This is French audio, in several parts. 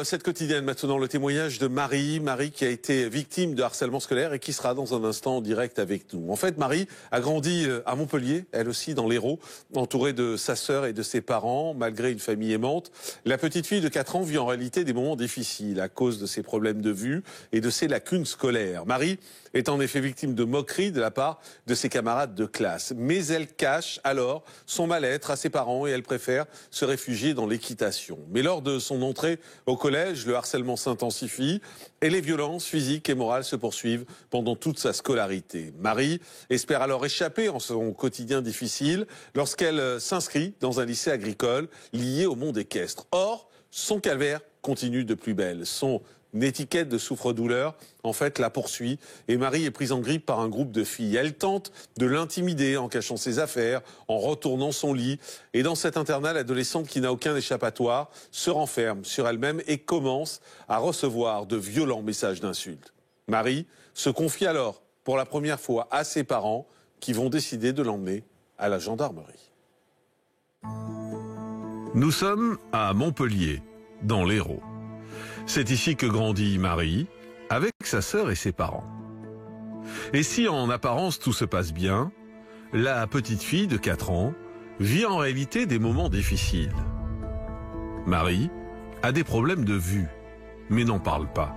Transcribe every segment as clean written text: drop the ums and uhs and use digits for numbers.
Cette quotidienne maintenant, le témoignage de Marie. Marie qui a été victime de harcèlement scolaire et qui sera dans un instant en direct avec nous. En fait, Marie a grandi à Montpellier, elle aussi dans l'Hérault, entourée de sa sœur et de ses parents, malgré une famille aimante. La petite fille de 4 ans vit en réalité des moments difficiles à cause de ses problèmes de vue et de ses lacunes scolaires. Marie est en effet victime de moqueries de la part de ses camarades de classe. Mais elle cache alors son mal-être à ses parents et elle préfère se réfugier dans l'équitation. Mais lors de son entrée au collège, le harcèlement s'intensifie et les violences physiques et morales se poursuivent pendant toute sa scolarité. Marie espère alors échapper en son quotidien difficile lorsqu'elle s'inscrit dans un lycée agricole lié au monde équestre. Or, son calvaire continue de plus belle. Son étiquette de souffre-douleur, en fait, la poursuit et Marie est prise en grippe par un groupe de filles. Elle tente de l'intimider en cachant ses affaires, en retournant son lit. Et dans cet internat, l'adolescente qui n'a aucun échappatoire se renferme sur elle-même et commence à recevoir de violents messages d'insultes. Marie se confie alors pour la première fois à ses parents qui vont décider de l'emmener à la gendarmerie. Nous sommes à Montpellier, dans l'Hérault. C'est ici que grandit Marie, avec sa sœur et ses parents. Et si en apparence tout se passe bien, la petite fille de 4 ans vit en réalité des moments difficiles. Marie a des problèmes de vue, mais n'en parle pas.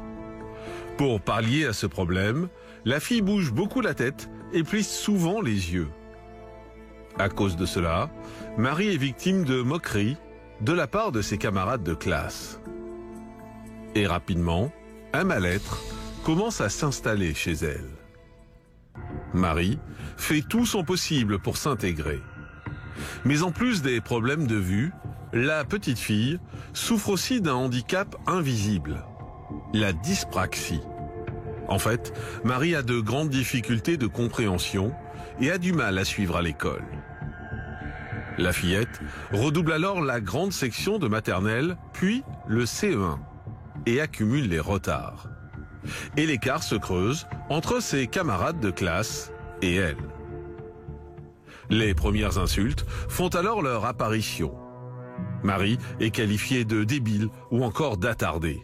Pour pallier à ce problème, la fille bouge beaucoup la tête et plisse souvent les yeux. À cause de cela, Marie est victime de moqueries de la part de ses camarades de classe. Et rapidement, un mal-être commence à s'installer chez elle. Marie fait tout son possible pour s'intégrer. Mais en plus des problèmes de vue, la petite fille souffre aussi d'un handicap invisible, la dyspraxie. En fait, Marie a de grandes difficultés de compréhension et a du mal à suivre à l'école. La fillette redouble alors la grande section de maternelle, puis le CE1. Et accumule les retards. Et l'écart se creuse entre ses camarades de classe et elle. Les premières insultes font alors leur apparition. Marie est qualifiée de débile ou encore d'attardée.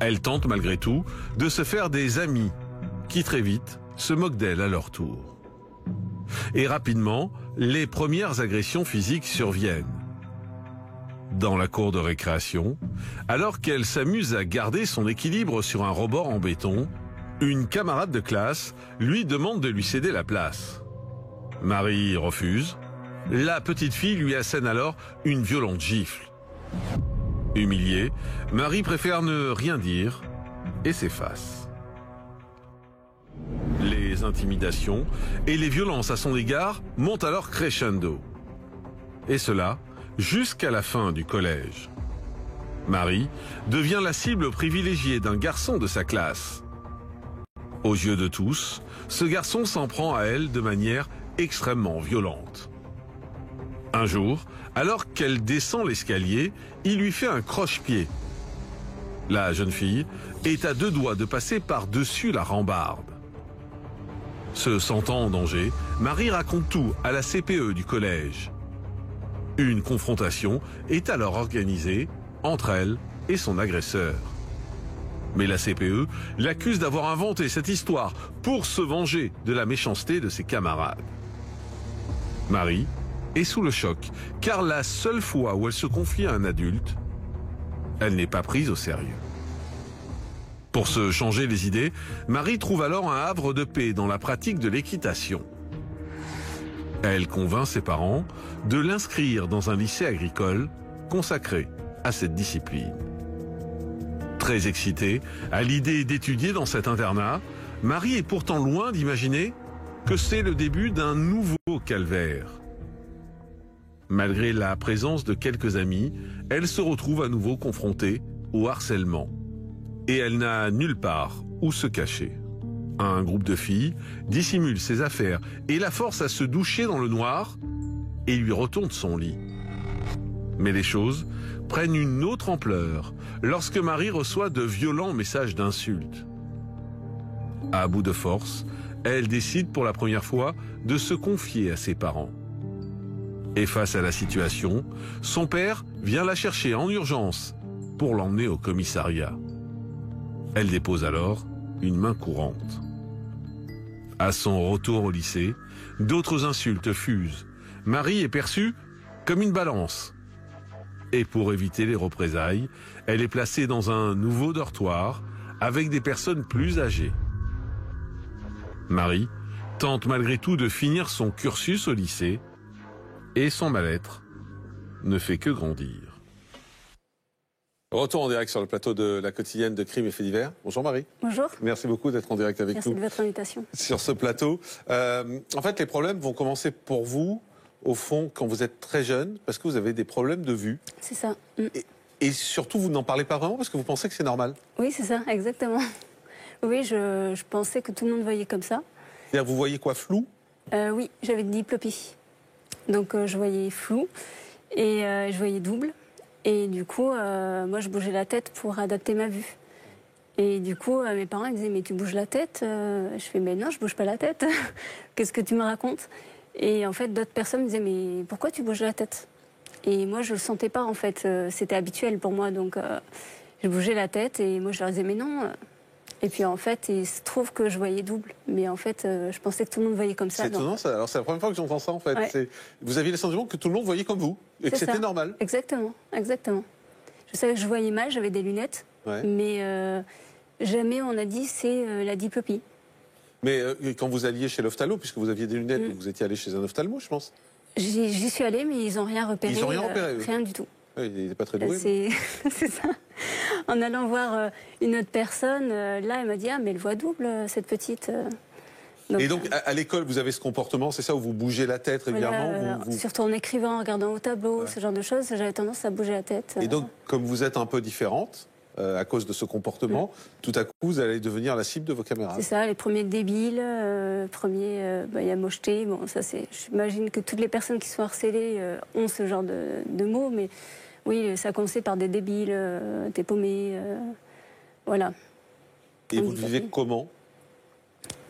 Elle tente malgré tout de se faire des amis qui très vite se moquent d'elle à leur tour. Et rapidement, les premières agressions physiques surviennent. Dans la cour de récréation, alors qu'elle s'amuse à garder son équilibre sur un rebord en béton, une camarade de classe lui demande de lui céder la place. Marie refuse. La petite fille lui assène alors une violente gifle. Humiliée, Marie préfère ne rien dire et s'efface. Les intimidations et les violences à son égard montent alors crescendo. Et cela jusqu'à la fin du collège. Marie devient la cible privilégiée d'un garçon de sa classe. Aux yeux de tous, ce garçon s'en prend à elle de manière extrêmement violente. Un jour, alors qu'elle descend l'escalier, il lui fait un croche-pied. La jeune fille est à 2 doigts de passer par-dessus la rambarde. Se sentant en danger, Marie raconte tout à la CPE du collège. Une confrontation est alors organisée entre elle et son agresseur. Mais la CPE l'accuse d'avoir inventé cette histoire pour se venger de la méchanceté de ses camarades. Marie est sous le choc, car la seule fois où elle se confie à un adulte, elle n'est pas prise au sérieux. Pour se changer les idées, Marie trouve alors un havre de paix dans la pratique de l'équitation. Elle convainc ses parents de l'inscrire dans un lycée agricole consacré à cette discipline. Très excitée à l'idée d'étudier dans cet internat, Marie est pourtant loin d'imaginer que c'est le début d'un nouveau calvaire. Malgré la présence de quelques amis, elle se retrouve à nouveau confrontée au harcèlement. Et elle n'a nulle part où se cacher. Un groupe de filles dissimule ses affaires et la force à se doucher dans le noir et lui retourne son lit. Mais les choses prennent une autre ampleur lorsque Marie reçoit de violents messages d'insultes. À bout de force, elle décide pour la première fois de se confier à ses parents. Et face à la situation, son père vient la chercher en urgence pour l'emmener au commissariat. Elle dépose alors une main courante. À son retour au lycée, d'autres insultes fusent. Marie est perçue comme une balance. Et pour éviter les représailles, elle est placée dans un nouveau dortoir avec des personnes plus âgées. Marie tente malgré tout de finir son cursus au lycée et son mal-être ne fait que grandir. Retour en direct sur le plateau de la quotidienne de Crimes et Faits divers. Bonjour Marie. Bonjour. Merci beaucoup d'être en direct avec nous. Merci de votre invitation. Sur ce plateau. En fait, les problèmes vont commencer pour vous, au fond, quand vous êtes très jeune, parce que vous avez des problèmes de vue. C'est ça. Et surtout, vous n'en parlez pas vraiment parce que vous pensez que c'est normal. Oui, c'est ça, exactement. Oui, je pensais que tout le monde voyait comme ça. C'est-à-dire, vous voyez quoi, flou? Oui, j'avais de diplopie. Donc, je voyais flou et je voyais double. Et du coup, moi, je bougeais la tête pour adapter ma vue. Et du coup, mes parents ils disaient, mais tu bouges la tête? Je fais, mais non, je bouge pas la tête. Qu'est-ce que tu me racontes? Et en fait, d'autres personnes me disaient, mais pourquoi tu bouges la tête? Et moi, je le sentais pas, en fait. C'était habituel pour moi. Donc, je bougeais la tête et moi, je leur disais, mais non. Et puis, en fait, il se trouve que je voyais double. Mais en fait, je pensais que tout le monde voyait comme ça. C'est étonnant, ça. Alors, c'est la première fois que j'entends ça, en fait. Ouais. Vous aviez le sentiment que tout le monde voyait comme vous et que c'était normal. Exactement, exactement. Je savais que je voyais mal, j'avais des lunettes. Ouais. Mais jamais on a dit c'est la diplopie. Mais quand vous alliez chez l'ophtalmo, puisque vous aviez des lunettes, vous étiez allé chez un ophtalmo, je pense. J'y suis allée, mais ils n'ont rien repéré. Ils n'ont rien repéré, rien du tout. Oui, il n'est pas très doué. C'est ça. En allant voir une autre personne, là, elle m'a dit, ah, mais elle voit double, cette petite. Donc, et donc, à l'école, vous avez ce comportement, c'est ça, où vous bougez la tête régulièrement? Voilà, surtout en écrivant, en regardant au tableau, ce genre de choses, j'avais tendance à bouger la tête. Et donc, comme vous êtes un peu différente, à cause de ce comportement, tout à coup, vous allez devenir la cible de vos camarades. C'est ça, les premiers débiles, il y a mocheté. Bon, ça, j'imagine que toutes les personnes qui sont harcelées ont ce genre de mots, mais oui, ça a commencé par des débiles, t'es paumé, voilà. Et vous le vivez comment?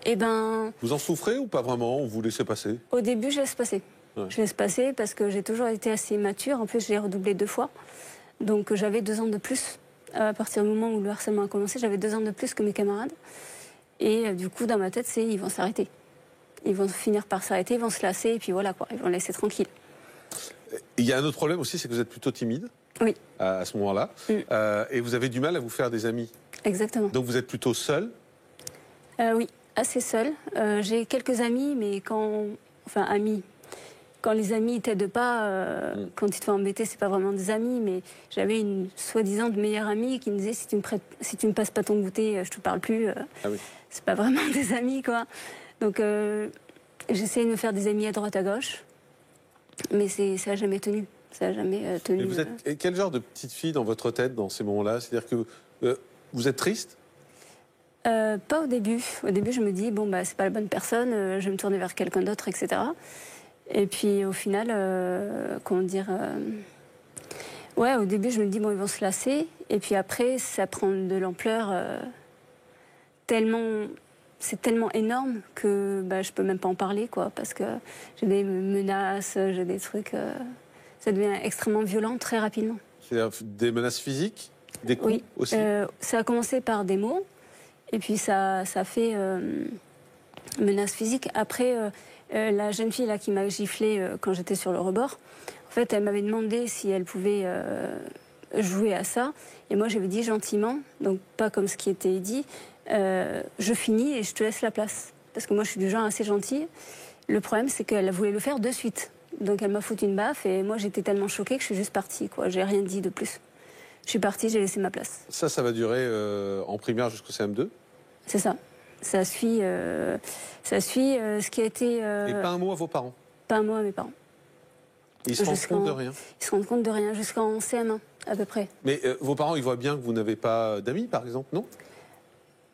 Eh ben... Vous en souffrez ou pas vraiment? Ou vous laissez passer? Au début, je laisse passer. Ouais. Je laisse passer parce que j'ai toujours été assez mature. En plus, j'ai redoublé 2 fois. Donc, j'avais 2 ans de plus. À partir du moment où le harcèlement a commencé, j'avais 2 ans de plus que mes camarades. Et du coup, dans ma tête, ils vont s'arrêter. Ils vont finir par s'arrêter, ils vont se lasser, et puis voilà, quoi. Ils vont laisser tranquille. Il y a un autre problème aussi, c'est que vous êtes plutôt timide. Oui. À ce moment-là. Et vous avez du mal à vous faire des amis. Exactement. Donc, vous êtes plutôt seule? Oui. Assez seule. J'ai quelques amis, mais amis. Quand les amis t'aident pas, quand ils te font embêter, c'est pas vraiment des amis. Mais j'avais une soi-disant meilleure amie qui me disait si tu me passes pas ton goûter, je te parle plus. Ah oui. C'est pas vraiment des amis, quoi. Donc j'essaie de me faire des amis à droite à gauche, mais ça a jamais tenu. Ça a jamais tenu. Et vous êtes quel genre de petite fille dans votre tête dans ces moments-là? C'est-à-dire que vous êtes triste? Pas au début. Au début, je me dis, bon, c'est pas la bonne personne, je vais me tourner vers quelqu'un d'autre, etc. Et puis, au final, au début, je me dis, bon, ils vont se lasser. Et puis après, ça prend de l'ampleur c'est tellement énorme que je peux même pas en parler, quoi, parce que j'ai des menaces, j'ai des trucs... ça devient extrêmement violent très rapidement. C'est-à-dire des menaces physiques? Des coups aussi? Ça a commencé par des mots. Et puis ça fait menace physique. Après, la jeune fille là, qui m'a giflé quand j'étais sur le rebord, en fait, elle m'avait demandé si elle pouvait jouer à ça. Et moi, j'avais dit gentiment, donc pas comme ce qui était dit, je finis et je te laisse la place. Parce que moi, je suis du genre assez gentil. Le problème, c'est qu'elle voulait le faire de suite. Donc elle m'a foutu une baffe et moi, j'étais tellement choquée que je suis juste partie, quoi. J'ai rien dit de plus. Je suis partie, j'ai laissé ma place. Ça va durer en primaire jusqu'au CM2? C'est ça. Ça suit ce qui a été... Et pas un mot à vos parents? Pas un mot à mes parents. Ils se rendent compte de rien? Ils se rendent compte de rien jusqu'en CM1, à peu près. Mais vos parents, ils voient bien que vous n'avez pas d'amis, par exemple, non?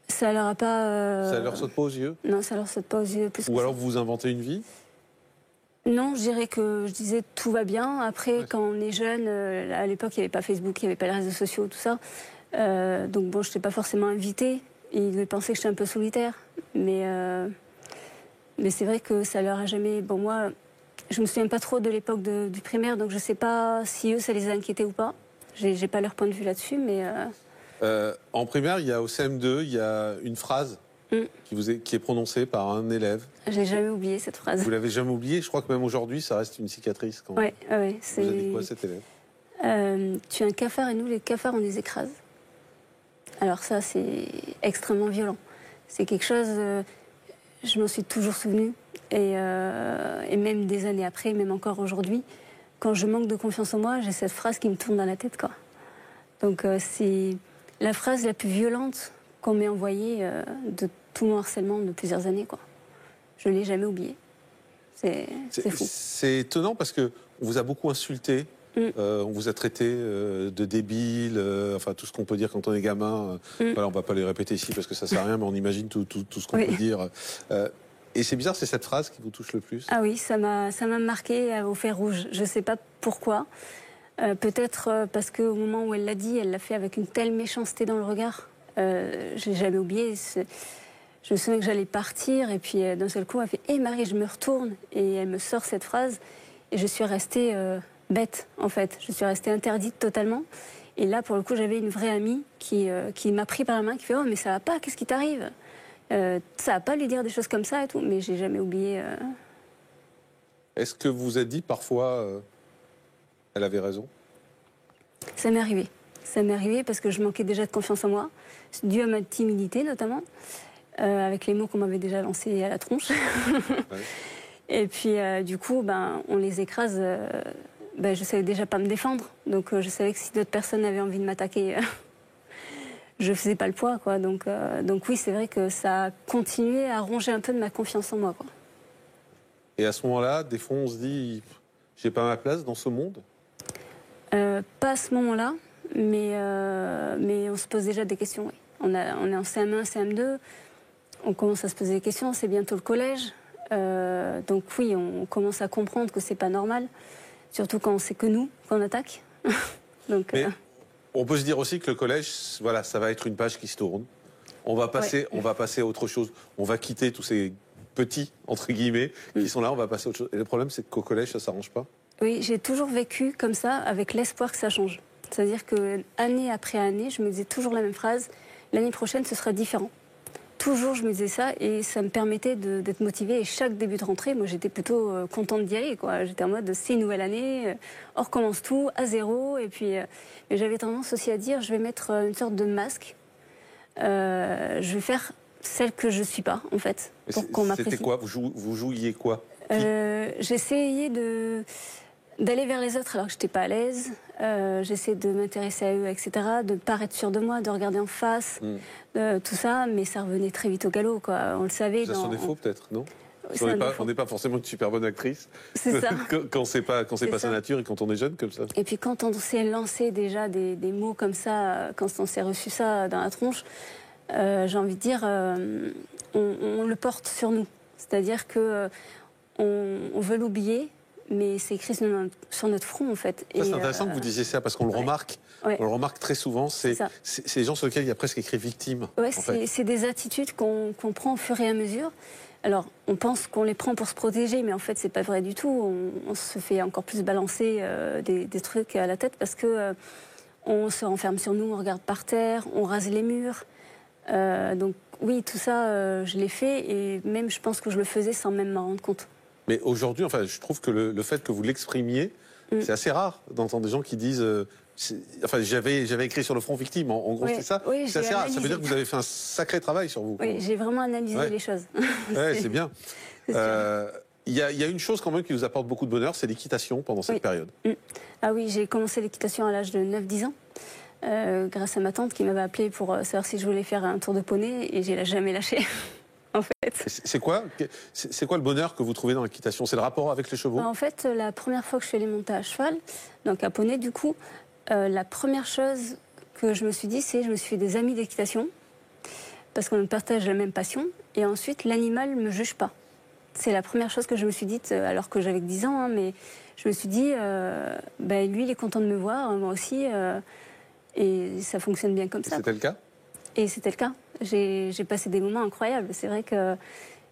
Ça leur a pas... Ça leur saute pas aux yeux? Non, ça leur saute pas aux yeux. Ou alors vous inventez une vie? Non, je dirais que je disais tout va bien. Après, quand on est jeune, à l'époque, il n'y avait pas Facebook, il n'y avait pas les réseaux sociaux, tout ça. Donc bon, je n'étais pas forcément invitée. Ils devaient penser que j'étais un peu solitaire. Mais c'est vrai que ça leur a jamais... Bon, moi, je me souviens pas trop de l'époque du primaire, donc je sais pas si eux, ça les a inquiétés ou pas. J'ai pas leur point de vue là-dessus, mais... En primaire, il y a au CM2, il y a une phrase qui est prononcée par un élève. J'ai jamais oublié cette phrase. Vous l'avez jamais oubliée? Je crois que même aujourd'hui, ça reste une cicatrice. Quand Ouais, vous avez dit quoi, cet élève? Tu es un cafard et nous, les cafards, on les écrase. Alors ça, c'est extrêmement violent. C'est quelque chose, je m'en suis toujours souvenue. Et même des années après, même encore aujourd'hui, quand je manque de confiance en moi, j'ai cette phrase qui me tourne dans la tête, quoi. Donc c'est la phrase la plus violente qu'on m'ait envoyée de tout mon harcèlement de plusieurs années, quoi. Je ne l'ai jamais oublié. C'est fou. C'est étonnant parce qu'on vous a beaucoup insulté. On vous a traité de débile, enfin tout ce qu'on peut dire quand on est gamin. Voilà, on ne va pas les répéter ici parce que ça ne sert à rien, mais on imagine tout ce qu'on peut dire. Et c'est bizarre, c'est cette phrase qui vous touche le plus? Ah oui, ça m'a marqué au fer rouge. Je ne sais pas pourquoi. Peut-être parce qu'au moment où elle l'a dit, elle l'a fait avec une telle méchanceté dans le regard. Je n'ai jamais oublié. Je me souviens que j'allais partir et puis d'un seul coup, elle fait « Hé Marie, je me retourne » et elle me sort cette phrase et je suis restée bête en fait. Je suis restée interdite totalement. Et là, pour le coup, j'avais une vraie amie qui m'a pris par la main, qui fait « Oh mais ça va pas, qu'est-ce qui t'arrive ?» Ça va pas lui dire des choses comme ça et tout, mais j'ai jamais oublié. Est-ce que vous vous êtes dit parfois elle avait raison? Ça m'est arrivé. Ça m'est arrivé parce que je manquais déjà de confiance en moi, dû à ma timidité notamment, avec les mots qu'on m'avait déjà lancés à la tronche. Ouais. Et puis du coup, on les écrase. Je savais déjà pas me défendre, donc je savais que si d'autres personnes avaient envie de m'attaquer, je faisais pas le poids, quoi. Donc oui, c'est vrai que ça a continué à ronger un peu de ma confiance en moi, quoi. Et à ce moment-là, des fois, on se dit, j'ai pas ma place dans ce monde? Pas à ce moment-là, mais on se pose déjà des questions. Oui. On est en CM1, CM2, on commence à se poser des questions. C'est bientôt le collège, donc oui, on commence à comprendre que c'est pas normal, surtout quand c'est que nous qu'on attaque. Donc. Mais on peut se dire aussi que le collège, voilà, ça va être une page qui se tourne. On va passer à autre chose. On va quitter tous ces petits entre guillemets qui sont là. On va passer à autre chose. Et le problème, c'est qu'au collège, ça s'arrange pas. Oui, j'ai toujours vécu comme ça, avec l'espoir que ça change. C'est-à-dire que année après année, je me disais toujours la même phrase. L'année prochaine, ce sera différent. Toujours, je me disais ça et ça me permettait d'être motivée. Et chaque début de rentrée, moi, j'étais plutôt contente d'y aller, quoi. J'étais en mode, c'est une nouvelle année, on recommence tout à zéro. Et puis, j'avais tendance aussi à dire, je vais mettre une sorte de masque. Je vais faire celle que je suis pas, en fait, pour qu'on m'apprécie. C'était quoi? Vous jouiez quoi? J'essayais d'aller vers les autres alors que je n'étais pas à l'aise. J'essaie de m'intéresser à eux, etc., de ne pas être sûre de moi, de regarder en face, tout ça, mais ça revenait très vite au galop, quoi. On le savait. C'est son défaut, peut-être, non? On n'est pas forcément une super bonne actrice. C'est ça. Quand c'est pas sa nature et quand on est jeune comme ça. Et puis quand on s'est lancé déjà des mots comme ça, quand on s'est reçu ça dans la tronche, j'ai envie de dire, on le porte sur nous. C'est-à-dire que on veut l'oublier, mais c'est écrit sur notre front, en fait. C'est intéressant que vous disiez ça, parce qu'on le remarque. Ouais. On le remarque très souvent. C'est les gens sur lesquels il y a presque écrit victime. Oui, c'est des attitudes qu'on prend au fur et à mesure. Alors, on pense qu'on les prend pour se protéger, mais en fait, c'est pas vrai du tout. On se fait encore plus balancer des trucs à la tête parce que on se renferme sur nous, on regarde par terre, on rase les murs. Donc, oui, tout ça, je l'ai fait et même, je pense que je le faisais sans même m'en rendre compte. Mais aujourd'hui, enfin, je trouve que le fait que vous l'exprimiez, c'est assez rare d'entendre des gens qui disent... enfin, j'avais écrit sur le front victime, en gros, c'est ça. Oui, c'est assez rare. Ça veut dire que vous avez fait un sacré travail sur vous. Oui, j'ai vraiment analysé les choses. Ouais, c'est bien. Il y a une chose quand même qui vous apporte beaucoup de bonheur, c'est l'équitation pendant cette période. Ah oui, j'ai commencé l'équitation à l'âge de 9-10 ans. Grâce à ma tante qui m'avait appelée pour savoir si je voulais faire un tour de poney et je l'ai jamais lâché. En fait. C'est quoi le bonheur que vous trouvez dans l'équitation? C'est le rapport avec les chevaux? En fait, la première fois que je suis allée monter à cheval, donc à poney du coup, la première chose que je me suis dit, c'est je me suis fait des amis d'équitation parce qu'on partage la même passion et ensuite l'animal ne me juge pas. C'est la première chose que je me suis dite alors que j'avais que 10 ans, hein, mais je me suis dit, lui il est content de me voir, moi aussi, et ça fonctionne bien comme ça. C'était le cas? Et c'était le cas. J'ai passé des moments incroyables. C'est vrai que...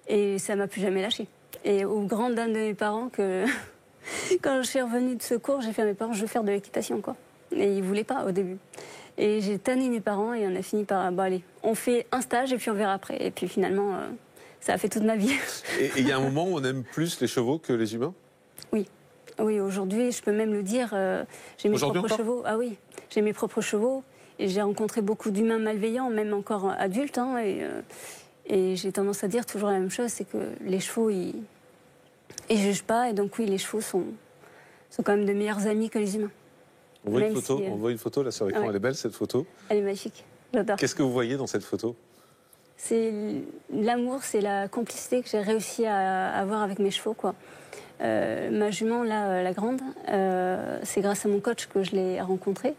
Et ça m'a plus jamais lâché. Et aux grandes dames de mes parents, que quand je suis revenue de secours, j'ai fait à mes parents, je veux faire de l'équitation, quoi. Et ils ne voulaient pas au début. Et j'ai tanné mes parents et on a fini par, bon allez, on fait un stage et puis on verra après. Et puis finalement, ça a fait toute ma vie. Et il y a un moment où on aime plus les chevaux que les humains? Oui. Oui, aujourd'hui, je peux même le dire, j'ai mes propres chevaux. Ah oui, j'ai mes propres chevaux. Et j'ai rencontré beaucoup d'humains malveillants, même encore adultes. Hein, et j'ai tendance à dire toujours la même chose, c'est que les chevaux, ils jugent pas. Et donc oui, les chevaux sont quand même de meilleurs amis que les humains. On voit, on voit une photo là sur l'écran, ouais. Elle est belle cette photo. Elle est magique, j'adore. Qu'est-ce que vous voyez dans cette photo? C'est l'amour, c'est la complicité que j'ai réussi à avoir avec mes chevaux, quoi. Ma jument, là, la grande, c'est grâce à mon coach que je l'ai rencontrée.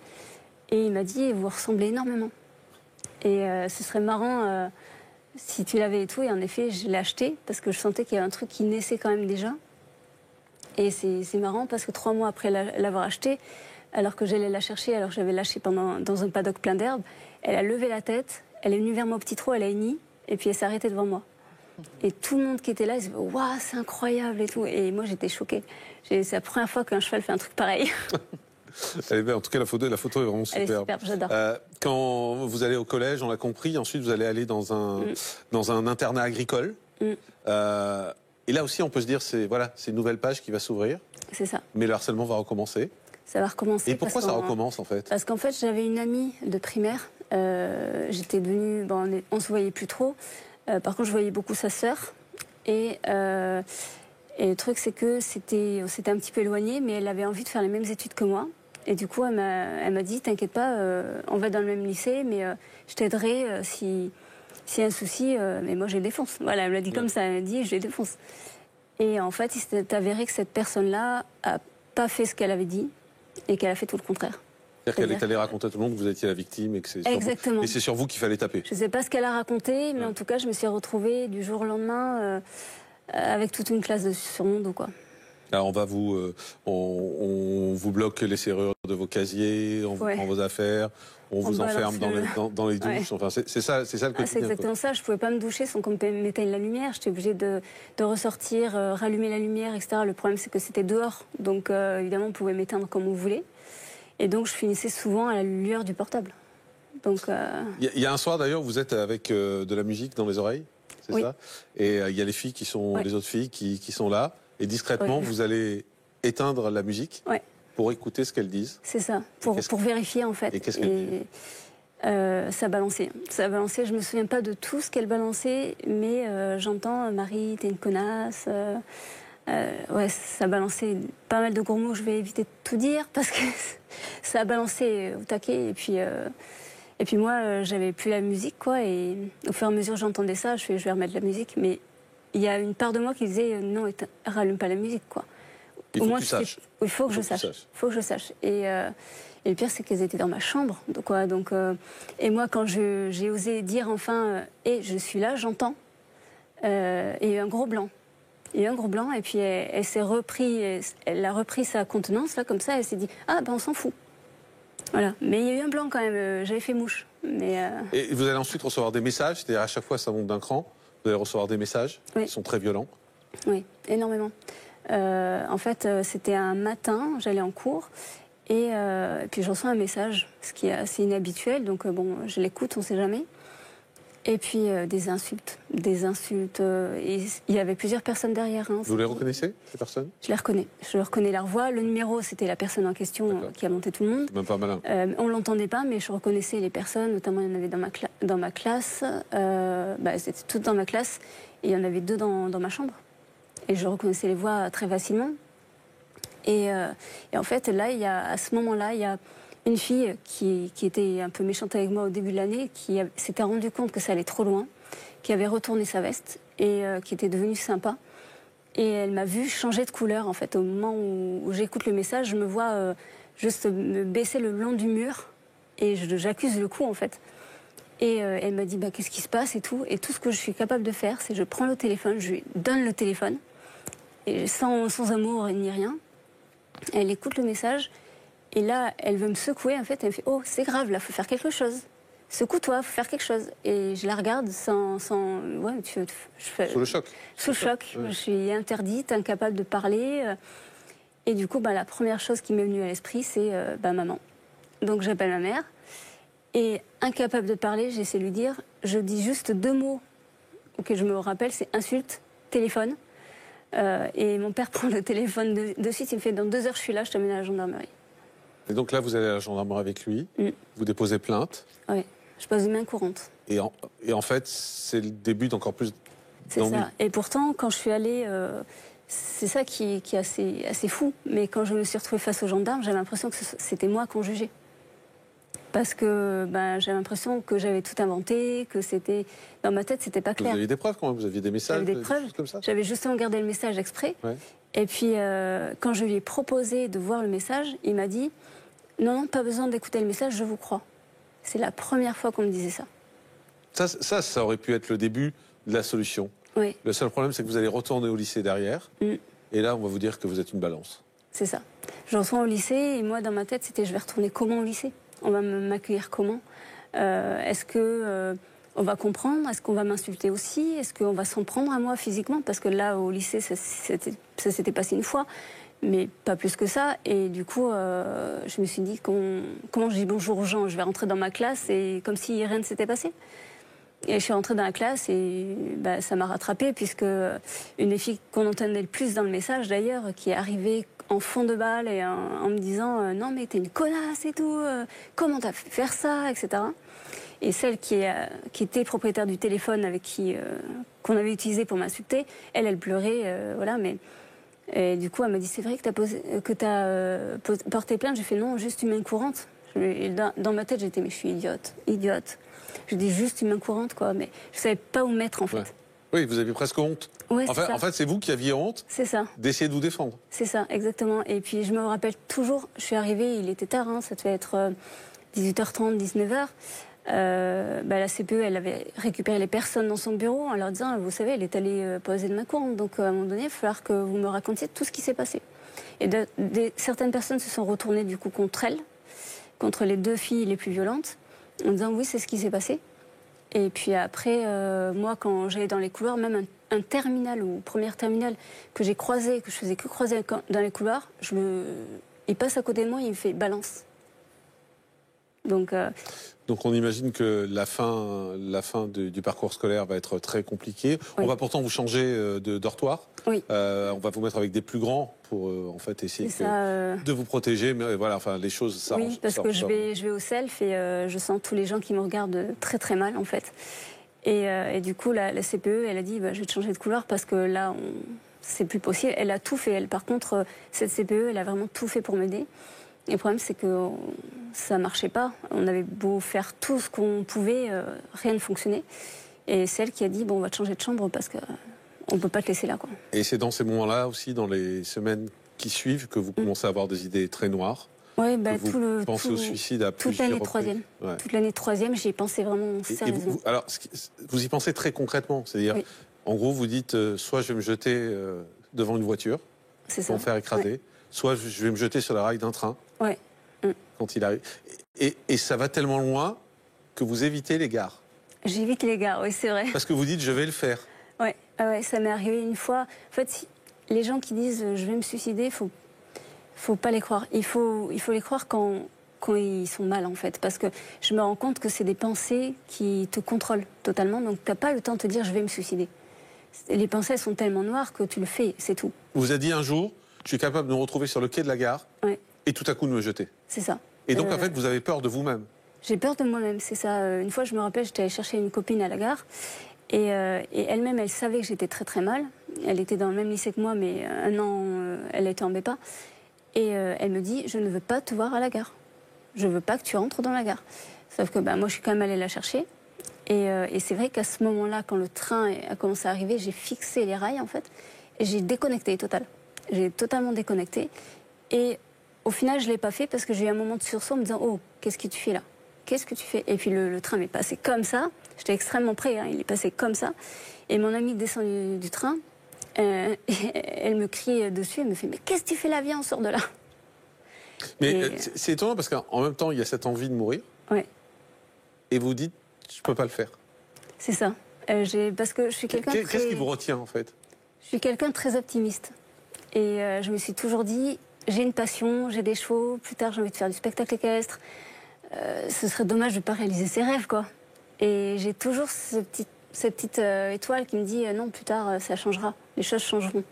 Et il m'a dit, vous ressemblez énormément. Et ce serait marrant si tu l'avais et tout. Et en effet, je l'ai acheté parce que je sentais qu'il y avait un truc qui naissait quand même déjà. Et c'est marrant parce que 3 mois après l'avoir acheté, alors que j'allais la chercher, alors que j'avais lâché dans un paddock plein d'herbe, elle a levé la tête, elle est venue vers moi au petit trot, elle a hennni, et puis elle s'est arrêtée devant moi. Et tout le monde qui était là, ils se disaient « Waouh, c'est incroyable » et tout. Et moi, j'étais choquée. C'est la première fois qu'un cheval fait un truc pareil. Elle est belle. En tout cas, la photo est vraiment superbe. Elle est superbe, j'adore. Quand vous allez au collège, on l'a compris, ensuite vous allez aller dans un internat agricole. Et là aussi, on peut se dire, c'est une nouvelle page qui va s'ouvrir. C'est ça. Mais le harcèlement va recommencer. Ça va recommencer. Et pourquoi ça recommence en fait? Parce qu'en fait, j'avais une amie de primaire. J'étais devenue, on se voyait plus trop. Par contre, je voyais beaucoup sa sœur. Et le truc, c'est que on s'était un petit peu éloignés, mais elle avait envie de faire les mêmes études que moi. Et du coup, elle m'a dit, t'inquiète pas, on va dans le même lycée, mais je t'aiderai s'il y a un souci. Mais moi, je les défonce. Voilà, elle me l'a dit comme ça, elle m'a dit, je les défonce. Et en fait, il s'est avéré que cette personne-là a pas fait ce qu'elle avait dit et qu'elle a fait tout le contraire. C'est-à-dire qu'elle est allée raconter à tout le monde que vous étiez la victime et que c'est sur vous qu'il fallait taper. Je ne sais pas ce qu'elle a raconté, mais en tout cas, je me suis retrouvée du jour au lendemain avec toute une classe sur mon dos, quoi. Alors on vous bloque les serrures de vos casiers, on vous prend vos affaires, on vous enferme dans les douches. Enfin, c'est ça le quotidien. C'est exactement ça. Je ne pouvais pas me doucher sans qu'on m'éteigne la lumière. J'étais obligée de ressortir, rallumer la lumière, etc. Le problème, c'est que c'était dehors. Donc, évidemment, on pouvait m'éteindre comme on voulait. Et donc, je finissais souvent à la lueur du portable. Donc, y a un soir, d'ailleurs, vous êtes avec de la musique dans les oreilles, c'est ça? Et il y a les filles les autres filles qui sont là. Et discrètement, vous allez éteindre la musique pour écouter ce qu'elles disent. C'est ça, pour vérifier en fait. Et qu'est-ce qu'elles disent? Ça balançait. Ça balançait. Je me souviens pas de tout ce qu'elle balançait, mais j'entends Marie, t'es une connasse. Ça balançait pas mal de gros mots. Je vais éviter de tout dire parce que ça a balancé au taquet. Et puis moi, j'avais plus la musique, quoi. Et au fur et à mesure, j'entendais ça. Je vais remettre la musique, mais il y a une part de moi qui disait non, rallume pas la musique, quoi. Il faut que tu saches. Il faut que je sache. Il faut que je sache. Et le pire, c'est qu'elles étaient dans ma chambre, quoi. Donc, et moi, quand j'ai osé dire enfin, je suis là, j'entends. Il y a eu un gros blanc. Il y a eu un gros blanc, et puis elle a repris sa contenance là, comme ça. Elle s'est dit on s'en fout. Voilà. Mais il y a eu un blanc quand même. J'avais fait mouche. Et vous allez ensuite recevoir des messages, c'est-à-dire à chaque fois ça monte d'un cran. Vous allez recevoir des messages qui sont très violents. Oui, énormément. En fait, c'était un matin, j'allais en cours, et puis je reçois un message, ce qui est assez inhabituel, donc je l'écoute, on ne sait jamais. Et puis des insultes. Et il y avait plusieurs personnes derrière. Hein, vous les reconnaissez, ces personnes? Je les reconnais. Je reconnais leur voix. Le numéro, c'était la personne en question qui a monté tout le monde. Même pas malin. On ne l'entendait pas, mais je reconnaissais les personnes. Notamment, il y en avait dans ma classe. C'était toutes dans ma classe. Et il y en avait 2 dans ma chambre. Et je reconnaissais les voix très facilement. Et en fait, là, à ce moment-là, il y a une fille qui était un peu méchante avec moi au début de l'année, qui s'était rendue compte que ça allait trop loin, qui avait retourné sa veste et qui était devenue sympa. Et elle m'a vue changer de couleur, en fait. Au moment où j'écoute le message, je me vois juste me baisser le long du mur et j'accuse le coup, en fait. Et elle m'a dit, qu'est-ce qui se passe et tout. Et tout ce que je suis capable de faire, c'est je prends le téléphone, je lui donne le téléphone, et sans amour ni rien. Elle écoute le message. Et là, elle veut me secouer, en fait, elle me fait « Oh, c'est grave, là, faut faire quelque chose. Secoue-toi, faut faire quelque chose. » Et je la regarde sans sous le choc. Sous le choc. Je suis interdite, incapable de parler. Et du coup, la première chose qui m'est venue à l'esprit, c'est maman. Donc j'appelle ma mère. Et incapable de parler, j'essaie de lui dire, je dis juste 2 mots auxquels je me rappelle, c'est insulte, téléphone. Et mon père prend le téléphone de suite, il me fait dans 2 heures je suis là, je t'amène à la gendarmerie. Et donc là, vous allez à la gendarmerie avec lui, vous déposez plainte. Oui, je passe une main courante. Et en fait, c'est le début d'encore plus C'est ça. Et pourtant, quand je suis allée, c'est ça qui est assez fou, mais quand je me suis retrouvée face aux gendarmes, j'avais l'impression que c'était moi qu'on jugeait. Parce que j'avais l'impression que j'avais tout inventé, que c'était... Dans ma tête, c'était pas clair. Vous aviez des preuves quand même, vous aviez des messages, des preuves choses comme ça. J'avais justement gardé le message exprès. Ouais. Et puis, quand je lui ai proposé de voir le message, il m'a dit « Non, pas besoin d'écouter le message, je vous crois ». C'est la première fois qu'on me disait ça. Ça aurait pu être le début de la solution. Oui. Le seul problème, c'est que vous allez retourner au lycée derrière. Et là, on va vous dire que vous êtes une balance. C'est ça. Je retourne au lycée et moi, dans ma tête, c'était je vais retourner comment au lycée ? On va m'accueillir comment ? Est-ce que on va comprendre ? Est-ce qu'on va m'insulter aussi ? Est-ce qu'on va s'en prendre à moi physiquement ? Parce que là, au lycée, ça s'était passé une fois, mais pas plus que ça. Et du coup, je me suis dit, comment je dis bonjour aux gens ? Je vais rentrer dans ma classe et comme si rien ne s'était passé. Et je suis rentrée dans la classe et ça m'a rattrapée, puisque une des filles qu'on entendait le plus dans le message, d'ailleurs, qui est arrivée en fond de balle et en me disant non mais t'es une connasse et tout, comment t'as fait faire ça, etc. Et celle qui était propriétaire du téléphone avec qu'on avait utilisé pour m'insulter, elle pleurait, voilà, mais et du coup elle m'a dit c'est vrai que t'as porté plainte. J'ai fait non, juste une main courante. Et dans ma tête j'étais mais je suis idiote. Je dis juste une main courante quoi, mais je savais pas où mettre en fait. Ouais. Oui, vous aviez presque honte. Ouais, en fait, c'est vous qui aviez honte d'essayer de vous défendre. C'est ça, exactement. Et puis, je me rappelle toujours, je suis arrivée, il était tard, ça devait être 18h30, 19h. La CPE, elle avait récupéré les personnes dans son bureau en leur disant, vous savez, elle est allée poser de ma courante. Donc, à un moment donné, il va falloir que vous me racontiez tout ce qui s'est passé. Et certaines personnes se sont retournées, du coup, contre elle, contre les 2 filles les plus violentes, en disant, oui, c'est ce qui s'est passé. Et puis après, moi, quand j'allais dans les couloirs, même un terminal ou première terminale que j'ai croisé, que je faisais que croiser dans les couloirs, il passe à côté de moi, il me fait balance. Donc on imagine que la fin du parcours scolaire va être très compliquée. Oui. On va pourtant vous changer de dortoir. Oui. On va vous mettre avec des plus grands pour en fait essayer de vous protéger. Mais voilà, enfin les choses s'arrangent. Oui, parce que je vais au self et je sens tous les gens qui me regardent très très mal en fait. Et du coup la CPE elle a dit je vais te changer de couloir parce que là c'est plus possible. Elle a tout fait. Elle, par contre cette CPE elle a vraiment tout fait pour m'aider. Et le problème, c'est que ça ne marchait pas. On avait beau faire tout ce qu'on pouvait, rien ne fonctionnait. Et c'est elle qui a dit, on va te changer de chambre parce qu'on ne peut pas te laisser là, quoi. Et c'est dans ces moments-là aussi, dans les semaines qui suivent, que vous commencez à avoir des idées très noires. Oui, vous pensez au suicide à plusieurs reprises. Toute l'année de troisième, j'y ai pensé vraiment sérieusement. Alors, vous y pensez très concrètement. C'est-à-dire, en gros, vous dites, soit je vais me jeter devant une voiture pour me faire écraser, soit je vais me jeter sur la rail d'un train. Ouais. Quand il arrive. Et ça va tellement loin que vous évitez les gares. J'évite les gares, oui, c'est vrai. Parce que vous dites, je vais le faire. Ouais, ça m'est arrivé une fois. En fait, les gens qui disent, je vais me suicider, faut pas les croire. Il faut les croire quand ils sont mal, en fait. Parce que je me rends compte que c'est des pensées qui te contrôlent totalement. Donc, tu n'as pas le temps de te dire, je vais me suicider. Les pensées, elles sont tellement noires que tu le fais, c'est tout. On vous a dit un jour, je suis capable de me retrouver sur le quai de la gare. Ouais. Et tout à coup de me jeter. C'est ça. Et donc, en fait, vous avez peur de vous-même. J'ai peur de moi-même, c'est ça. Une fois, je me rappelle, j'étais allée chercher une copine à la gare. Et elle-même, elle savait que j'étais très très mal. Elle était dans le même lycée que moi, mais un an, elle était en BEPA. Et elle me dit, je ne veux pas te voir à la gare. Je ne veux pas que tu rentres dans la gare. Sauf que moi, je suis quand même allée la chercher. Et c'est vrai qu'à ce moment-là, quand le train a commencé à arriver, j'ai fixé les rails, en fait. Et j'ai déconnecté, total. J'ai totalement déconnecté. Et au final, je ne l'ai pas fait parce que j'ai eu un moment de sursaut en me disant « Oh, qu'est-ce que tu fais là ? Qu'est-ce que tu fais ?» Et puis le train m'est passé comme ça. J'étais extrêmement près, il est passé comme ça. Et mon amie descend du train. Elle me crie dessus, elle me fait « Mais qu'est-ce que tu fais là ? Viens, on sort de là !» Mais c'est étonnant parce qu'en même temps, il y a cette envie de mourir. Ouais. Et vous dites « Je ne peux pas le faire ». C'est ça. Parce que je suis quelqu'un Qu'est-ce qui vous retient, en fait ? Je suis quelqu'un de très optimiste. Et je me suis toujours dit... j'ai une passion, j'ai des chevaux, plus tard j'ai envie de faire du spectacle équestre. Ce serait dommage de ne pas réaliser ses rêves, quoi. Et j'ai toujours cette petite étoile qui me dit non, plus tard ça changera, les choses changeront.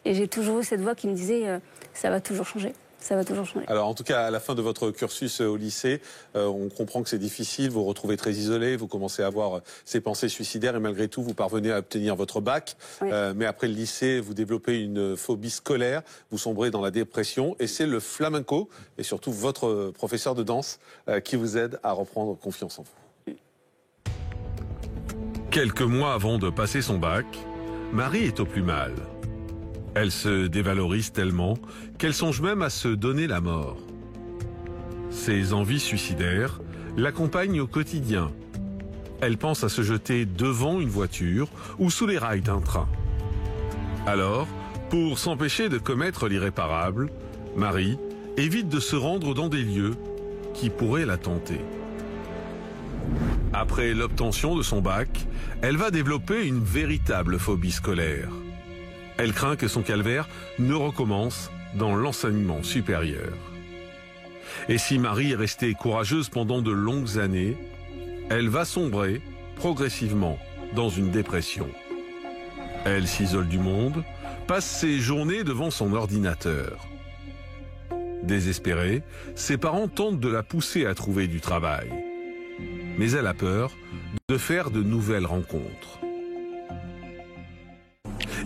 Et j'ai toujours eu cette voix qui me disait ça va toujours changer. Ça va toujours changer. Alors en tout cas, à la fin de votre cursus au lycée, on comprend que c'est difficile, vous vous retrouvez très isolé, vous commencez à avoir ces pensées suicidaires et malgré tout, vous parvenez à obtenir votre bac. Oui. Mais après le lycée, vous développez une phobie scolaire, vous sombrez dans la dépression et c'est le flamenco et surtout votre professeur de danse qui vous aide à reprendre confiance en vous. Quelques mois avant de passer son bac, Marie est au plus mal. Elle se dévalorise tellement qu'elle songe même à se donner la mort. Ses envies suicidaires l'accompagnent au quotidien. Elle pense à se jeter devant une voiture ou sous les rails d'un train. Alors, pour s'empêcher de commettre l'irréparable, Marie évite de se rendre dans des lieux qui pourraient la tenter. Après l'obtention de son bac, elle va développer une véritable phobie scolaire. Elle craint que son calvaire ne recommence dans l'enseignement supérieur. Et si Marie est restée courageuse pendant de longues années, elle va sombrer progressivement dans une dépression. Elle s'isole du monde, passe ses journées devant son ordinateur. Désespérée, ses parents tentent de la pousser à trouver du travail. Mais elle a peur de faire de nouvelles rencontres.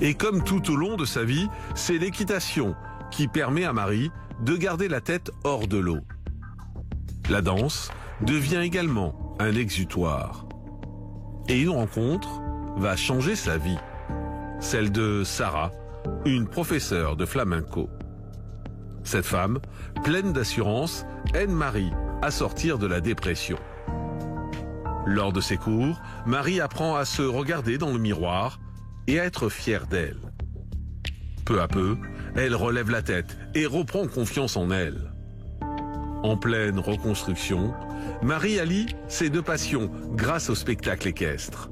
Et comme tout au long de sa vie, c'est l'équitation qui permet à Marie de garder la tête hors de l'eau. La danse devient également un exutoire. Et une rencontre va changer sa vie. Celle de Sarah, une professeure de flamenco. Cette femme, pleine d'assurance, aide Marie à sortir de la dépression. Lors de ses cours, Marie apprend à se regarder dans le miroir et à être fière d'elle. Peu à peu, elle relève la tête et reprend confiance en elle. En pleine reconstruction, Marie allie ses deux passions grâce au spectacle équestre.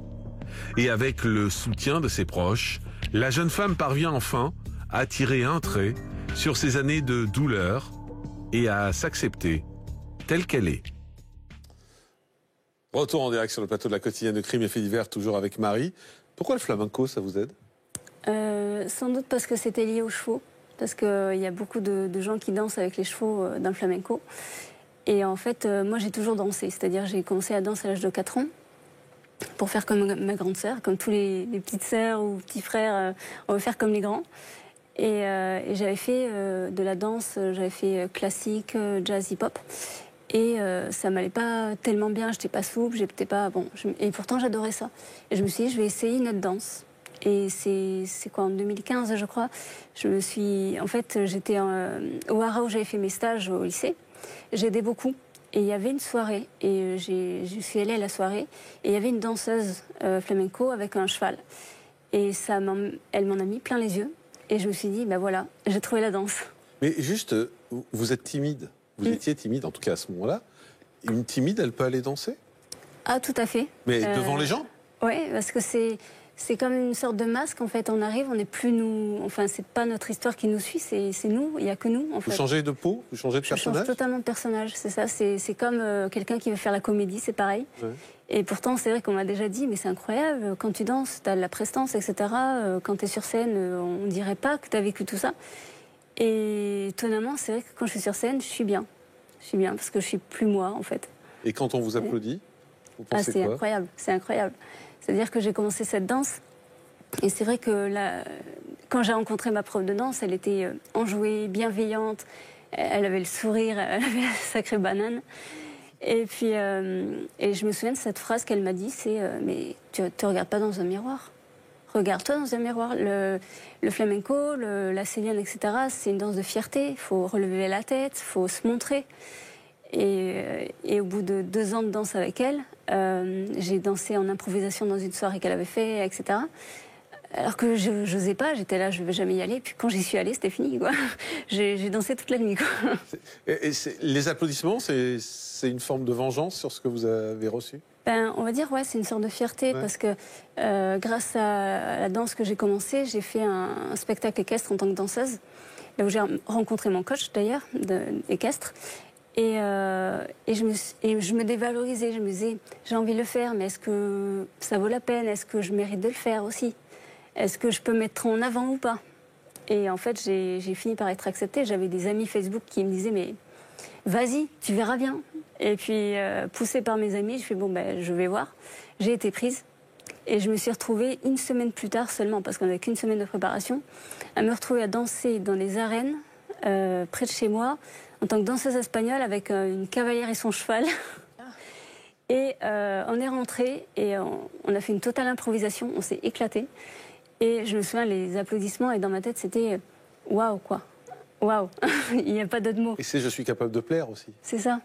Et avec le soutien de ses proches, la jeune femme parvient enfin à tirer un trait sur ses années de douleur et à s'accepter telle qu'elle est. Retour en direct sur le plateau de la quotidienne de Crime et Faits divers, toujours avec Marie. Pourquoi le flamenco, ça vous aide? Sans doute parce que c'était lié aux chevaux. Parce qu'il y a beaucoup de gens qui dansent avec les chevaux dans le flamenco. Et en fait, moi j'ai toujours dansé. C'est-à-dire j'ai commencé à danser à l'âge de 4 ans. Pour faire comme ma grande sœur, comme tous les petites sœurs ou petits frères, on veut faire comme les grands. Et j'avais fait de la danse, j'avais fait classique, jazz, hip-hop. Et ça m'allait pas tellement bien, j'étais pas souple, j'étais pas bon. Et pourtant j'adorais ça. Et je me suis dit, je vais essayer une autre danse. Et c'est quoi, en 2015, je crois. En fait, j'étais au Hara où j'avais fait mes stages au lycée. J'aidais beaucoup. Et il y avait une soirée. Et je suis allée à la soirée. Et il y avait une danseuse flamenco avec un cheval. Et elle m'en a mis plein les yeux. Et je me suis dit, ben voilà, j'ai trouvé la danse. Mais juste, vous êtes timide. Vous étiez timide, en tout cas à ce moment-là. Une timide, elle peut aller danser? Ah, tout à fait. Mais devant les gens? Oui, parce que c'est comme une sorte de masque. En fait, on arrive, on n'est plus nous. Enfin, c'est pas notre histoire qui nous suit, c'est nous. Il n'y a que nous. En fait. Vous changez de peau? Vous changez de personnage? Je change totalement de personnage, c'est ça. C'est comme quelqu'un qui veut faire la comédie, c'est pareil. Ouais. Et pourtant, c'est vrai qu'on m'a déjà dit, mais c'est incroyable, quand tu danses, tu as de la prestance, etc. Quand tu es sur scène, on ne dirait pas que tu as vécu tout ça. Et étonnamment, c'est vrai que quand je suis sur scène, je suis bien. Je suis bien parce que je suis plus moi, en fait. Et quand on vous applaudit, vous pensez c'est quoi? incroyable, c'est incroyable. C'est-à-dire que j'ai commencé cette danse, et c'est vrai que quand j'ai rencontré ma prof de danse, elle était enjouée, bienveillante, elle avait le sourire, elle avait la sacrée banane. Et puis, et je me souviens de cette phrase qu'elle m'a dit, c'est mais tu te regardes pas dans un miroir. Regarde-toi dans un miroir. Le flamenco, la sévienne, etc., c'est une danse de fierté. Il faut relever la tête, il faut se montrer. Et au bout de 2 ans de danse avec elle, j'ai dansé en improvisation dans une soirée qu'elle avait fait, etc. Alors que je n'osais pas, j'étais là, je ne vais jamais y aller. Puis quand j'y suis allée, c'était fini, quoi. J'ai dansé toute la nuit, quoi. Les applaudissements, c'est une forme de vengeance sur ce que vous avez reçu? On va dire, ouais, c'est une sorte de fierté, parce que grâce à la danse que j'ai commencé, j'ai fait un spectacle équestre en tant que danseuse. là où j'ai rencontré mon coach d'ailleurs, équestre. Et je me dévalorisais, je me disais, j'ai envie de le faire, mais est-ce que ça vaut la peine? Est-ce que je mérite de le faire aussi? Est-ce que je peux mettre en avant ou pas? Et en fait, j'ai fini par être acceptée. J'avais des amis Facebook qui me disaient, mais vas-y, tu verras bien. Et puis, poussée par mes amis, je fais, bon, ben, je vais voir. J'ai été prise. Et je me suis retrouvée une semaine plus tard seulement, parce qu'on n'avait qu'une semaine de préparation, à me retrouver à danser dans les arènes, près de chez moi, en tant que danseuse espagnole avec une cavalière et son cheval. Et on est rentré et on a fait une totale improvisation, on s'est éclaté. Et je me souviens, les applaudissements, et dans ma tête, c'était waouh, quoi. Waouh, il n'y a pas d'autre mot. Et c'est je suis capable de plaire aussi. C'est ça.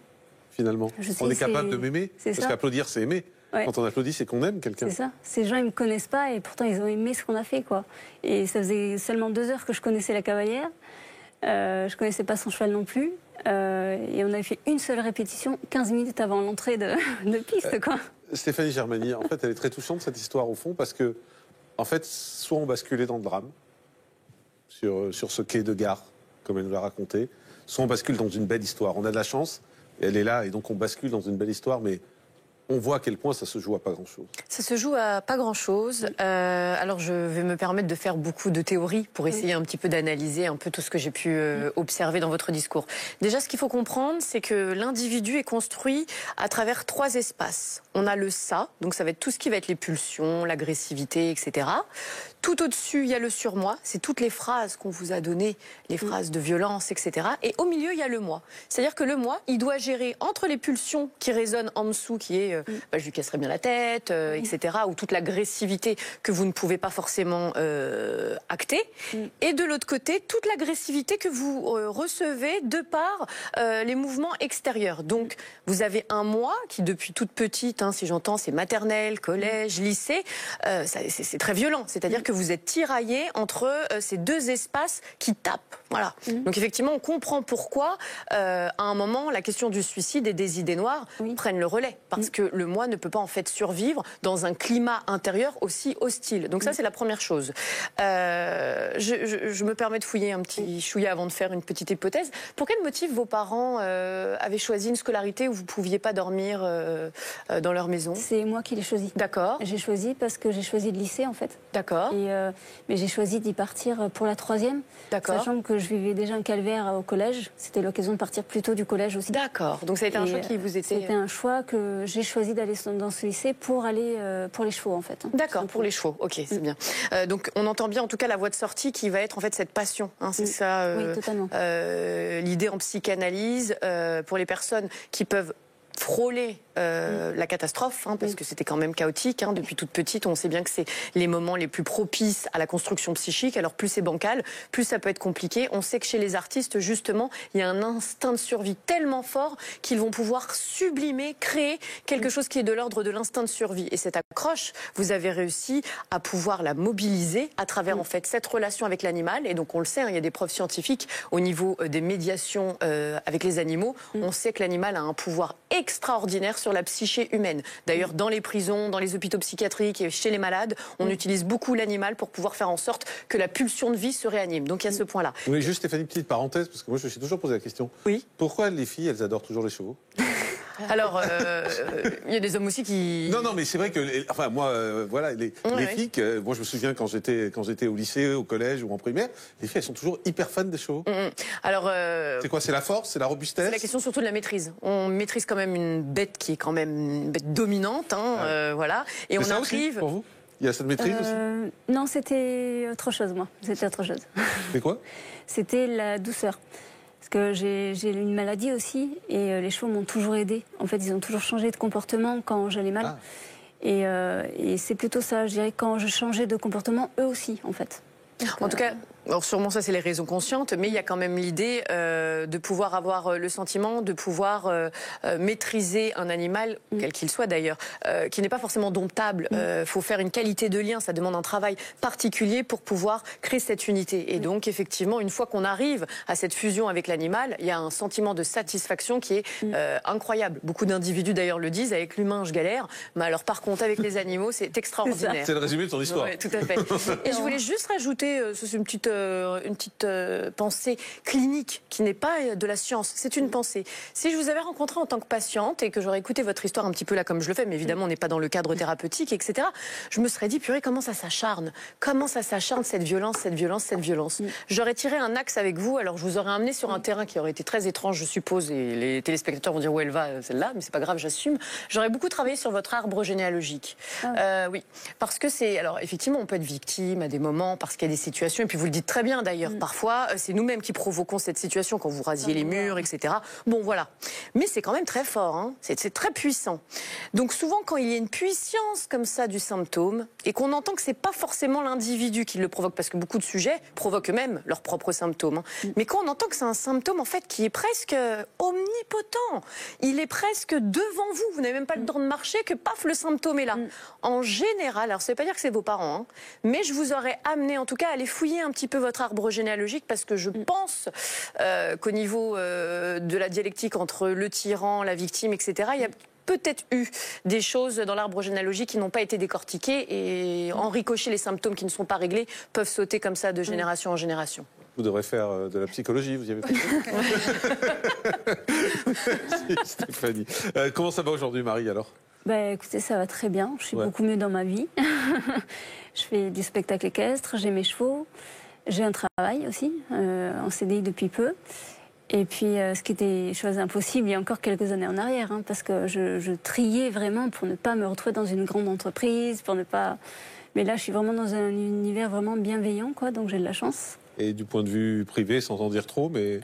Finalement. On est capable de m'aimer. Parce qu'applaudir, c'est aimer. Ouais. Quand on applaudit, c'est qu'on aime quelqu'un. C'est ça. Ces gens, ils ne me connaissent pas et pourtant, ils ont aimé ce qu'on a fait, quoi. Et ça faisait seulement 2 heures que je connaissais la cavalière. Je ne connaissais pas son cheval non plus. Et on avait fait une seule répétition 15 minutes avant l'entrée de piste, quoi. Stéphanie Germany, en fait, elle est très touchante, cette histoire, au fond, parce que, en fait, soit on basculait dans le drame, sur ce quai de gare, comme elle nous l'a raconté, soit on bascule dans une belle histoire. On a de la chance, et elle est là, et donc on bascule dans une belle histoire, mais on voit à quel point ça se joue à pas grand-chose. Ça se joue à pas grand-chose. Alors je vais me permettre de faire beaucoup de théories pour essayer un petit peu d'analyser un peu tout ce que j'ai pu observer dans votre discours. Déjà, ce qu'il faut comprendre, c'est que l'individu est construit à travers 3 espaces. On a le ça, donc ça va être tout ce qui va être les pulsions, l'agressivité, etc. Tout au-dessus, il y a le surmoi, c'est toutes les phrases qu'on vous a données, les phrases de violence, etc. Et au milieu, il y a le moi. C'est-à-dire que le moi, il doit gérer entre les pulsions qui résonnent en dessous, qui est je lui casserai bien la tête, etc., ou toute l'agressivité que vous ne pouvez pas forcément acter. Et de l'autre côté, toute l'agressivité que vous recevez de par les mouvements extérieurs. Donc, vous avez un moi qui, depuis toute petite, hein, si j'entends, c'est maternelle, collège, lycée, c'est très violent. C'est-à-dire que vous êtes tiraillé entre ces 2 espaces qui tapent. Voilà. Donc, effectivement, on comprend pourquoi, à un moment, la question du suicide et des idées noires prennent le relais. Parce que le moi ne peut pas en fait survivre dans un climat intérieur aussi hostile. Donc ça, c'est la première chose. Je me permets de fouiller un petit chouïa avant de faire une petite hypothèse. Pour quel motif vos parents avaient choisi une scolarité où vous ne pouviez pas dormir dans leur maison? C'est moi qui l'ai choisi. D'accord. J'ai choisi parce que j'ai choisi le lycée, en fait. D'accord. Mais j'ai choisi d'y partir pour la 3e. D'accord. Sachant que je vivais déjà un calvaire au collège. C'était l'occasion de partir plus tôt du collège aussi. D'accord. Donc ça a été un choix qui vous était... C'était un choix que j'ai choisi d'aller dans ce lycée pour aller pour les chevaux, en fait. D'accord, pour les chevaux. Ok, c'est bien. Donc on entend bien en tout cas la voie de sortie qui va être en fait cette passion. Hein, c'est ça oui, totalement. L'idée en psychanalyse pour les personnes qui peuvent frôler la catastrophe, hein, parce que c'était quand même chaotique. Hein, depuis toute petite, on sait bien que c'est les moments les plus propices à la construction psychique. Alors plus c'est bancal, plus ça peut être compliqué. On sait que chez les artistes, justement, il y a un instinct de survie tellement fort qu'ils vont pouvoir sublimer, créer quelque chose qui est de l'ordre de l'instinct de survie. Et cette accroche, vous avez réussi à pouvoir la mobiliser à travers en fait cette relation avec l'animal. Et donc on le sait, hein, il y a des preuves scientifiques au niveau des médiations avec les animaux. On sait que l'animal a un pouvoir extraordinaire sur la psyché humaine. D'ailleurs, dans les prisons, dans les hôpitaux psychiatriques et chez les malades, on utilise beaucoup l'animal pour pouvoir faire en sorte que la pulsion de vie se réanime. Donc il y a ce point-là. Oui, juste Stéphanie, petite parenthèse, parce que moi je me suis toujours posé la question. Oui. Pourquoi les filles, elles adorent toujours les chevaux? Alors, il y a des hommes aussi qui... Non, mais c'est vrai que, enfin, moi, voilà, les filles, moi je me souviens quand j'étais au lycée, au collège ou en primaire, les filles, elles sont toujours hyper fans des chevaux. Alors, c'est quoi? C'est la force? C'est la robustesse? C'est la question surtout de la maîtrise. On maîtrise quand même une bête qui est quand même une bête dominante, hein, voilà. Et mais on ça arrive... aussi, pour vous? Il y a cette maîtrise aussi? Non, c'était autre chose, moi. C'était autre chose. C'est quoi? C'était la douceur. Parce que j'ai une maladie aussi, et les chevaux m'ont toujours aidée. En fait, ils ont toujours changé de comportement quand j'allais mal. Et c'est plutôt ça, je dirais, quand je changeais de comportement, eux aussi, en fait. Donc, en tout cas, alors sûrement ça c'est les raisons conscientes, mais il y a quand même l'idée de pouvoir avoir le sentiment de pouvoir maîtriser un animal, quel qu'il soit d'ailleurs, qui n'est pas forcément domptable. Faut faire une qualité de lien, ça demande un travail particulier pour pouvoir créer cette unité. Et donc effectivement, une fois qu'on arrive à cette fusion avec l'animal, il y a un sentiment de satisfaction qui est incroyable. Beaucoup d'individus d'ailleurs le disent, avec l'humain je galère, mais alors par contre avec les animaux c'est extraordinaire. C'est le résumé de ton histoire. Oui, tout à fait. Et je voulais juste rajouter, c'est une petite pensée clinique qui n'est pas de la science, c'est une pensée. Si je vous avais rencontré en tant que patiente et que j'aurais écouté votre histoire un petit peu là comme je le fais, mais évidemment on n'est pas dans le cadre thérapeutique, etc., je me serais dit, purée, comment ça s'acharne cette violence, cette violence, cette violence. J'aurais tiré un axe avec vous, alors je vous aurais amené sur un terrain qui aurait été très étrange, je suppose, et les téléspectateurs vont dire où elle va, celle-là, mais c'est pas grave, j'assume. J'aurais beaucoup travaillé sur votre arbre généalogique. Oui, parce que c'est... Alors, effectivement, on peut être victime à des moments, parce qu'il y a des situations, et puis vous le dites très bien d'ailleurs, parfois, c'est nous-mêmes qui provoquons cette situation quand vous rasiez les murs, etc. Bon, voilà. Mais c'est quand même très fort, hein. C'est très puissant. Donc, souvent, quand il y a une puissance comme ça du symptôme, et qu'on entend que c'est pas forcément l'individu qui le provoque, parce que beaucoup de sujets provoquent eux-mêmes leurs propres symptômes, hein. Mais quand on entend que c'est un symptôme, en fait, qui est presque omnipotent, il est presque devant vous, vous n'avez même pas le temps de marcher, que paf, le symptôme est là. En général, alors ça ne veut pas dire que c'est vos parents, hein, mais je vous aurais amené en tout cas à aller fouiller un petit peu votre arbre généalogique, parce que je pense qu'au niveau de la dialectique entre le tyran, la victime, etc., il y a peut-être eu des choses dans l'arbre généalogique qui n'ont pas été décortiquées, et en ricochet, les symptômes qui ne sont pas réglés peuvent sauter comme ça de génération en génération. Vous devrez faire de la psychologie, vous y avez pensé? Merci Stéphanie. Comment ça va aujourd'hui, Marie, alors? Écoutez, ça va très bien. Je suis beaucoup mieux dans ma vie. Je fais du spectacle équestre, j'ai mes chevaux, j'ai un travail aussi, en CDI depuis peu. Et puis, ce qui était chose impossible il y a encore quelques années en arrière, hein, parce que je triais vraiment pour ne pas me retrouver dans une grande entreprise, pour ne pas... Mais là, je suis vraiment dans un univers vraiment bienveillant, quoi, donc j'ai de la chance. Et du point de vue privé, sans en dire trop, mais...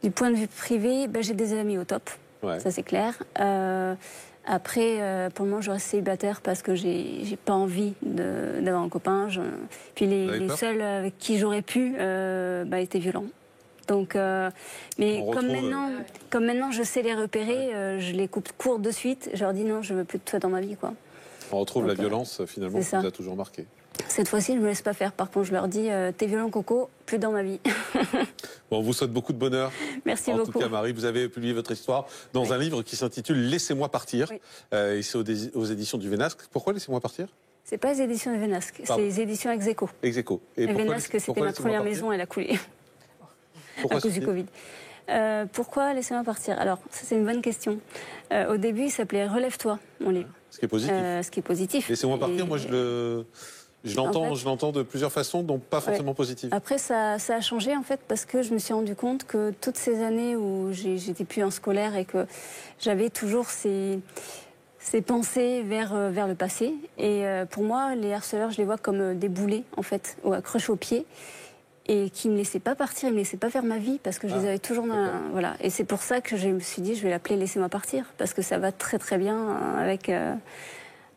Du point de vue privé, j'ai des amis au top, ça c'est clair. Après, pour le moment, je reste célibataire parce que j'ai pas envie d'avoir un copain. Puis les seuls avec qui j'aurais pu étaient violents. Donc, mais comme maintenant je sais les repérer, je les coupe court de suite. Je leur dis non, je veux plus de toi dans ma vie, quoi. On retrouve la violence finalement qui vous a toujours marqué. Cette fois-ci, je ne me laisse pas faire. Par contre, je leur dis, t'es violent, Coco, plus dans ma vie. Bon, on vous souhaite beaucoup de bonheur. Merci beaucoup. En tout cas, Marie, vous avez publié votre histoire dans un livre qui s'intitule Laissez-moi partir. Et c'est aux éditions du Vénasque. Pourquoi Laissez-moi partir? C'est pas les éditions du Vénasque, c'est les éditions Execo. Execo. Et Vénasque, c'était ma première maison, elle a coulé. Pourquoi à cause du Covid. Pourquoi Laissez-moi partir? Alors, ça c'est une bonne question. Au début, il s'appelait Relève-toi, mon livre. Ce qui est positif. Ce qui est positif. Laissez-moi partir, moi je l'entends de plusieurs façons, donc pas forcément positif. Après, ça a changé en fait, parce que je me suis rendu compte que toutes ces années où j'étais plus en scolaire et que j'avais toujours ces pensées vers le passé. Et pour moi, les harceleurs, je les vois comme des boulets en fait, accrochés aux pieds, et qui ne me laissaient pas partir, ils ne me laissaient pas faire ma vie, parce que je les avais toujours dans voilà. Et c'est pour ça que je me suis dit, je vais l'appeler Laissez-moi partir, parce que ça va très très bien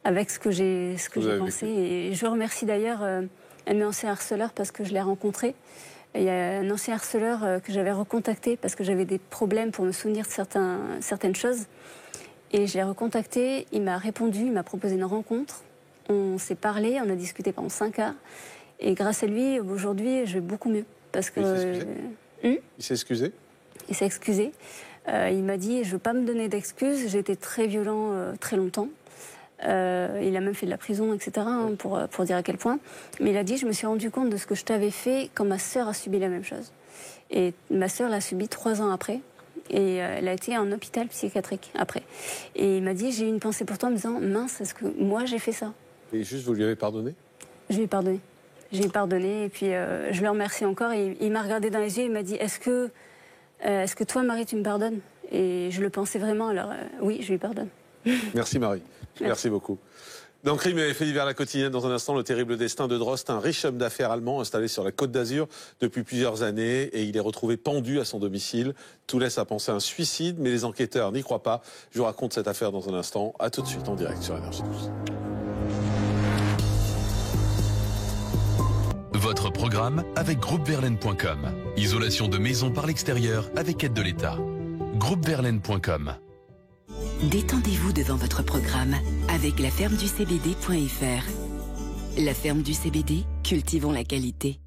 avec ce que j'ai pensé. Et je remercie d'ailleurs un de mes anciens harceleurs, parce que je l'ai rencontré. Il y a un ancien harceleur que j'avais recontacté parce que j'avais des problèmes pour me souvenir de certaines choses. Et je l'ai recontacté, il m'a répondu, il m'a proposé une rencontre. On s'est parlé, on a discuté pendant 5 heures. Et grâce à lui, aujourd'hui, je vais beaucoup mieux. Parce que, il s'est excusé? Il s'est excusé. Il m'a dit, je ne veux pas me donner d'excuses, j'ai été très violent très longtemps. Il a même fait de la prison, etc., hein, pour dire à quel point. Mais il a dit, je me suis rendu compte de ce que je t'avais fait quand ma sœur a subi la même chose. Et ma sœur l'a subi 3 ans après. Et elle a été en hôpital psychiatrique après. Et il m'a dit, j'ai eu une pensée pour toi en me disant, mince, est-ce que moi j'ai fait ça? Et juste, vous lui avez pardonné? Je lui ai pardonné. J'ai pardonné, et puis je le remercie encore. Et il m'a regardé dans les yeux, il m'a dit, est-ce que toi, Marie, tu me pardonnes? Et je le pensais vraiment, alors oui, je lui pardonne. Merci Marie, merci beaucoup. Dans Crime et faits divers, la quotidienne, dans un instant, le terrible destin de Drost, un riche homme d'affaires allemand installé sur la Côte d'Azur depuis plusieurs années, et il est retrouvé pendu à son domicile. Tout laisse à penser à un suicide, mais les enquêteurs n'y croient pas. Je vous raconte cette affaire dans un instant. À tout de suite en direct sur Énergie 12. Votre programme avec groupeverlaine.com. Isolation de maison par l'extérieur avec aide de l'État. Groupeverlaine.com. Détendez-vous devant votre programme avec lafermeducbd.fr. La ferme du CBD, cultivons la qualité.